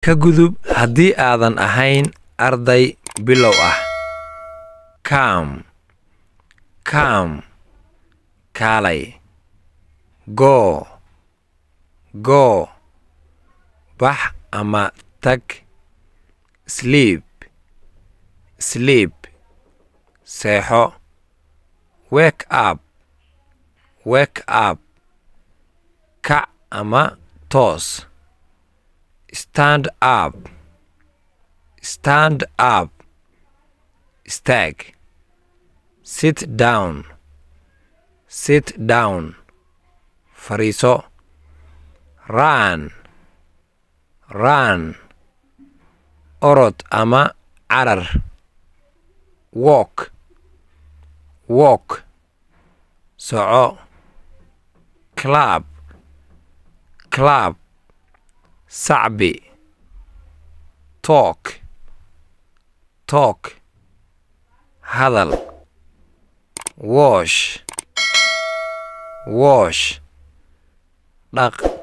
ka gudub haddii aadan ahayn arday bilow ah. Come, kaalay. Go, bax ama tag. Sleep, seexo. Wake up, kac ama toos. Stand up, istaag. Sit down, fariiso. Run, orod ama carar. Walk, soco. Clap, sacbi. Talk, hadal. Wash, dhaq.